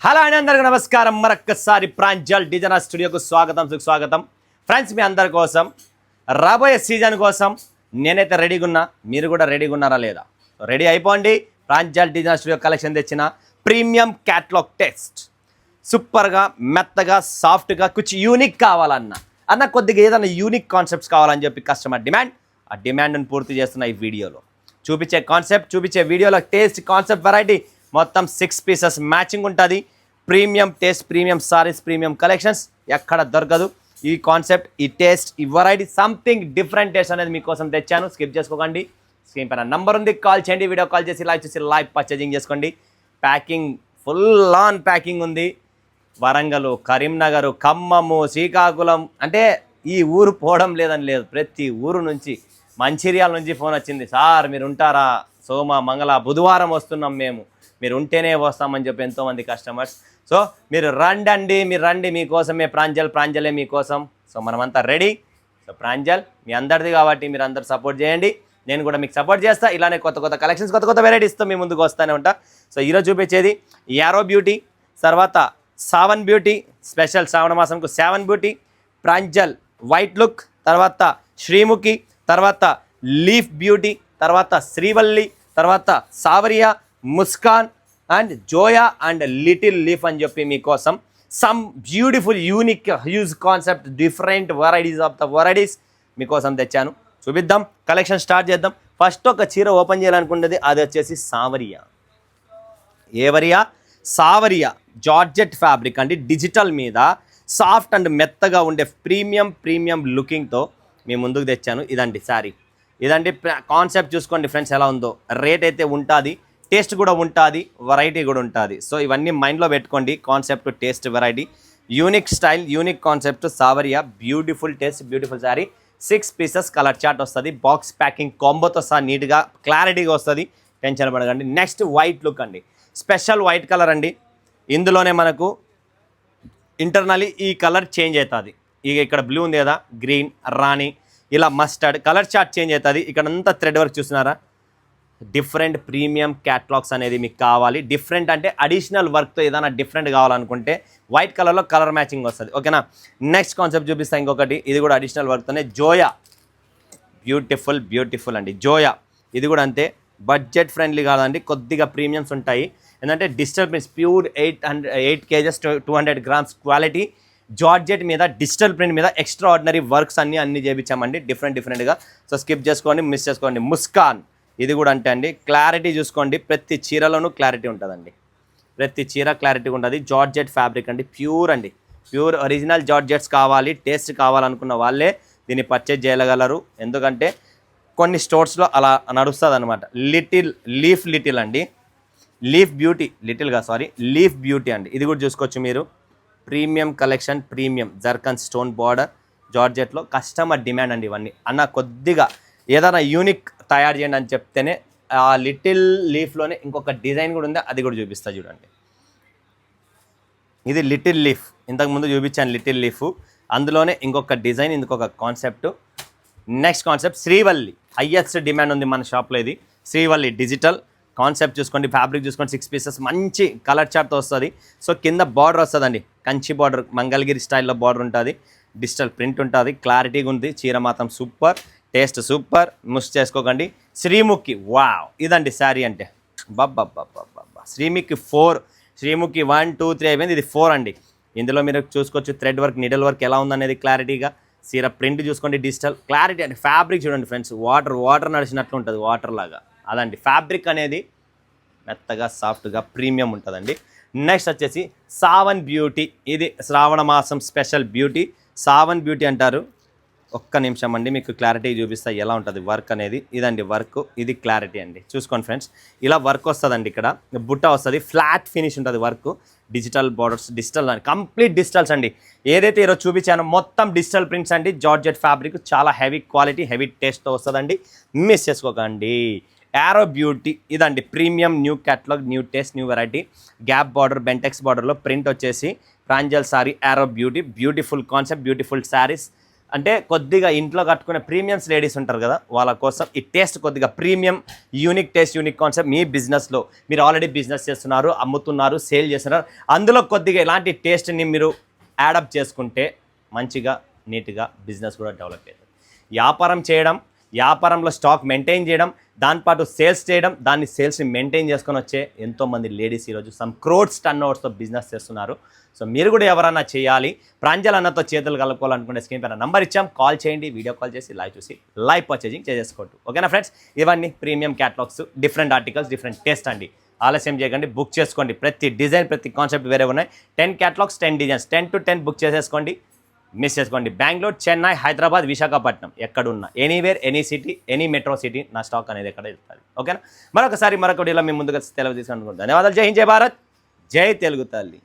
Hello అండి, అందరికీ నమస్కారం. మరొక్కసారి ప్రాంజల్ డిజైనర్ స్టూడియోకు స్వాగతం, సుస్వాగతం. ఫ్రెండ్స్, మీ అందరి కోసం రాబోయే సీజన్ కోసం నేనైతే రెడీగా ఉన్నా. మీరు కూడా రెడీగా ఉన్నారా లేదా? రెడీ అయిపోండి. ప్రాంజల్ డిజైనర్ స్టూడియో కలెక్షన్ తెచ్చిన ప్రీమియం క్యాట్లాగ్ టెక్స్ట్ సూపర్గా, మెత్తగా, సాఫ్ట్గా, కొంచెం యూనిక్ కావాలన్న కొద్దిగా ఏదైనా యూనిక్ కాన్సెప్ట్స్ కావాలని చెప్పి కస్టమర్ డిమాండ్. ఆ డిమాండ్ని పూర్తి చేస్తున్న ఈ వీడియోలో చూపించే కాన్సెప్ట్, చూపించే వీడియోలో టేస్ట్, కాన్సెప్ట్, వెరైటీ మొత్తం 6 పీసెస్ మ్యాచింగ్ ఉంటుంది. Premium taste, premium saris, premium collections ఎక్కడ దొరకదు. ఈ కాన్సెప్ట్, ఈ టేస్ట్, ఈ వెరైటీ సంథింగ్ డిఫరెంట్ టేస్ట్ అనేది మీకోసం తెచ్చాను. స్కిప్ చేసుకోకండి. స్క్రీన్ పైన నంబర్ ఉంది, కాల్ చేయండి. వీడియో కాల్ చేసి లైవ్ చూసి లైవ్ పర్చేజింగ్ చేసుకోండి. ప్యాకింగ్ ఫుల్ ఆన్ ప్యాకింగ్ ఉంది. వరంగల్, కరీంనగర్, ఖమ్మము, శ్రీకాకుళం అంటే ఈ ఊరు పోవడం లేదని లేదు. ప్రతి ఊరు నుంచి, మంచిర్యాల నుంచి ఫోన్ వచ్చింది. సార్ మీరు ఉంటారా? సోమ, మంగళ, బుధవారం వస్తున్నాం, మీరు ఉంటేనే వస్తామని చెప్పి ఎంతోమంది కస్టమర్స్. సో మీరు రండి, మీరు రండి, మీకోసమే ప్రాంజలే మీకోసం. సో మనమంతా రెడీ. సో ప్రాంజల్ మీ అందరిది కాబట్టి మీరు అందరు సపోర్ట్ చేయండి. నేను కూడా మీకు సపోర్ట్ చేస్తా. ఇలానే కొత్త కొత్త కలెక్షన్స్, కొత్త కొత్త వెరైటీస్తో మీ ముందుకు వస్తూనే ఉంటా. సో ఈరోజు చూపించేది యారో బ్యూటీ, తర్వాత సావన్ బ్యూటీ, స్పెషల్ శ్రావణ మాసంకు Sawan beauty, Pranjal white look, తర్వాత శ్రీముఖి, తర్వాత లీఫ్ బ్యూటీ, తర్వాత శ్రీవల్లి, తర్వాత Sawariya, Muskan and Zoya and little leaf అని చెప్పి మీకోసం some beautiful unique huge concept different varieties of the varieties మీకోసం తెచ్చాను. చూపిద్దాం, కలెక్షన్ స్టార్ట్ చేద్దాం. ఫస్ట్ ఒక చీర ఓపెన్ చేయాలనుకున్నది, అది వచ్చేసి సావరియా. ఏవరియా? సావరియా జార్జెట్ ఫ్యాబ్రిక్ అండి. డిజిటల్ మీద సాఫ్ట్ అండ్ మెత్తగా ఉండే ప్రీమియం లుకింగ్తో మీ ముందుకు తెచ్చాను. ఇదండి శారీ, ఇదండి కాన్సెప్ట్. చూసుకోండి ఫ్రెండ్స్ ఎలా ఉందో. రేట్ అయితే ఉంటుంది, టేస్ట్ కూడా ఉంటుంది, వెరైటీ కూడా ఉంటుంది. సో ఇవన్నీ మైండ్లో పెట్టుకోండి. Concept, taste, variety, unique style, unique concept. Sanwaliya beautiful taste, beautiful sari. 6 pieces colour chart వస్తుంది. బాక్స్ ప్యాకింగ్ కాంబోతో సహా నీట్గా క్లారిటీగా వస్తుంది. టెన్షన్ పడకండి. నెక్స్ట్ వైట్ లుక్ అండి. స్పెషల్ వైట్ కలర్ అండి. ఇందులోనే మనకు ఇంటర్నల్లీ ఈ కలర్ చేంజ్ అవుతుంది. ఇక ఇక్కడ బ్లూ ఉంది కదా, గ్రీన్, రాణి, ఇలా మస్టర్డ్ కలర్ చార్ట్ చేంజ్ అవుతుంది. ఇక్కడ అంతా థ్రెడ్ వర్క్ చూస్తున్నారా? డిఫరెంట్ ప్రీమియం క్యాట్లాగ్స్ అనేది మీకు కావాలి. డిఫరెంట్ అంటే అడిషనల్ వర్క్తో ఏదైనా డిఫరెంట్ కావాలనుకుంటే వైట్ కలర్లో కలర్ మ్యాచింగ్ వస్తుంది. ఓకేనా? నెక్స్ట్ కాన్సెప్ట్ చూపిస్తాను ఇంకొకటి. ఇది కూడా అడిషనల్ వర్క్తోనే. జోయా బ్యూటిఫుల్ అండి. జోయా ఇది కూడా అంతే. బడ్జెట్ ఫ్రెండ్లీ కాదండి, కొద్దిగా ప్రీమియమ్స్ ఉంటాయి. ఎందుకంటే digital prints pure 8 kgs 200 grams quality georgette మీద, డిజిటల్ ప్రింట్ మీద ఎక్స్ట్రా ఆర్డినరీ వర్క్స్ అన్నీ చేయించామండి డిఫరెంట్గా. సో స్కిప్ చేసుకోండి, మిస్ చేసుకోండి. ముస్కాన్ ఇది కూడా అంటే అండి, క్లారిటీ చూసుకోండి. ప్రతి చీరలోనూ క్లారిటీ ఉంటుందండి. ప్రతి చీర క్లారిటీ ఉంటుంది. జార్జెట్ ఫ్యాబ్రిక్ అండి, ప్యూర్ అండి. ప్యూర్ ఒరిజినల్ జార్జెట్స్ కావాలి, టేస్ట్ కావాలనుకున్న వాళ్ళే దీన్ని పర్చేజ్ చేయగలరు. ఎందుకంటే కొన్ని స్టోర్స్లో అలా నడుస్తుంది అనమాట. లిటిల్ అండి. లీఫ్ బ్యూటీ అండి. ఇది కూడా చూసుకోవచ్చు మీరు. Premium collection, premium zircon stone border జార్జెట్లో. కస్టమర్ డిమాండ్ అండి ఇవన్నీ. అన్న కొద్దిగా ఏదైనా యూనిక్ తయారు చేయండి అని చెప్తేనే ఆ లిటిల్ లీఫ్లోనే ఇంకొక డిజైన్ కూడా ఉంది, అది కూడా చూపిస్తా చూడండి. ఇది లిటిల్ లీఫ్, ఇంతకుముందు చూపించాను లిటిల్ లీఫ్. అందులోనే ఇంకొక డిజైన్, ఇంకొక concept. Next concept Srivalli. Highest demand ఉంది మన షాప్లో. ఇది శ్రీవల్లి డిజిటల్ కాన్సెప్ట్ చూసుకోండి. ఫ్యాబ్రిక్ చూసుకోండి. 6 పీసెస్ మంచి కలర్ చార్ట్తో వస్తుంది. సో కింద బార్డర్ వస్తుందండి, కంచి బార్డర్, మంగళగిరి స్టైల్లో బార్డర్ ఉంటుంది. డిజిటల్ ప్రింట్ ఉంటుంది, క్లారిటీగా ఉంది. చీర మాత్రం సూపర్, టేస్ట్ సూపర్, మిస్ చేసుకోకండి. శ్రీముఖి, వావ్ ఇదండి శారీ అంటే. శ్రీముఖి 4, శ్రీముఖి 1 2 3 అయిపోయింది. ఇది 4 అండి. ఇందులో మీరు చూసుకోవచ్చు థ్రెడ్ వర్క్, నీడల్ వర్క్ ఎలా ఉందనేది క్లారిటీగా. చీర ప్రింట్ చూసుకోండి, డిజిటల్ క్లారిటీ అండి. ఫ్యాబ్రిక్ చూడండి ఫ్రెండ్స్, వాటర్ నడిచినట్లు ఉంటుంది, వాటర్ లాగా. అదండి ఫ్యాబ్రిక్ అనేది, మెత్తగా సాఫ్ట్గా ప్రీమియం ఉంటుందండి. నెక్స్ట్ వచ్చేసి సావన్ బ్యూటీ. ఇది శ్రావణ మాసం స్పెషల్ బ్యూటీ. సావన్ బ్యూటీ అంటారు. ఒక్క నిమిషం అండి, మీకు క్లారిటీ చూపిస్తా ఎలా ఉంటుంది వర్క్ అనేది. ఇదండి వర్క్, ఇది క్లారిటీ అండి. చూసుకోండి ఫ్రెండ్స్, ఇలా వర్క్ వస్తుందండి. ఇక్కడ బుట్ట వస్తుంది, ఫ్లాట్ ఫినిష్ ఉంటుంది వర్క్. డిజిటల్ బార్డర్స్, డిజిటల్ అండి, కంప్లీట్ డిజిటల్స్ అండి. ఏదైతే ఈరోజు చూపించానో మొత్తం డిజిటల్ ప్రింట్స్ అండి. జార్జెట్ ఫ్యాబ్రిక్ చాలా హెవీ క్వాలిటీ, హెవీ టేస్ట్తో వస్తుందండి. మిస్ చేసుకోకండి. యారో బ్యూటీ ఇదండి, premium new catalogue, new taste, new variety. Gap border, Bentex బార్డర్లో ప్రింట్ వచ్చేసి Pranjal sorry arrow beauty. Beautiful concept, beautiful saris. అంటే కొద్దిగా ఇంట్లో కట్టుకునే ప్రీమియమ్స్ లేడీస్ ఉంటారు కదా, వాళ్ళ కోసం ఈ టేస్ట్ కొద్దిగా premium, unique taste, unique concept. మీ బిజినెస్లో మీరు ఆల్రెడీ బిజినెస్ చేస్తున్నారు, అమ్ముతున్నారు, సేల్ చేస్తున్నారు, అందులో కొద్దిగా ఇలాంటి టేస్ట్ని మీరు యాడప్ చేసుకుంటే మంచిగా నీట్గా బిజినెస్ కూడా డెవలప్ అవుతుంది. వ్యాపారం చేయడం, వ్యాపారంలో స్టాక్ మెయింటైన్ చేయడం, దాంతోపాటు సేల్స్ చేయడం, దాన్ని సేల్స్ని మెయింటైన్ చేసుకొని వచ్చే ఎంతోమంది లేడీస్ ఈరోజు సమ్ క్రోడ్స్ టర్న్ ఓవర్స్తో బిజినెస్ చేస్తున్నారు. సో మీరు కూడా ఎవరైనా చేయాలి, ప్రాంజల్ అన్నతో చేతులు కలుపుకోవాలనుకుంటే స్క్రీన్ పైన నంబర్ ఇచ్చాం, కాల్ చేయండి, వీడియో కాల్ చేసి లైవ్ చూసి లైవ్ పర్చేజింగ్ చేసేసుకోండి. ఓకేనా ఫ్రెండ్స్, ఇవన్నీ premium catalogues, different articles, different taste అండి. ఆలస్యం చేయకండి, బుక్ చేసుకోండి. ప్రతి డిజైన్, ప్రతి కాన్సెప్ట్ వేరే ఉన్నాయి. 10 క్యాటలాగ్స్, 10 డిజైన్స్, 10 to 10 బుక్ చేసేసుకోండి. మిస్ చేసుకోండి. బెంగళూరు, చెన్నై, హైదరాబాద్, విశాఖపట్నం, ఎక్కడున్నా, anywhere, any city, any metro city, నా స్టాక్ అనేది ఎక్కడ ఇస్తుంది. ఓకేనా, మరొక వీడియోలో మేము ముందుగా తెలుగు తీసుకుంటున్నాం. ధన్యవాదాలు. జై హింద్, జై భారత్, జై తెలుగు తల్లి.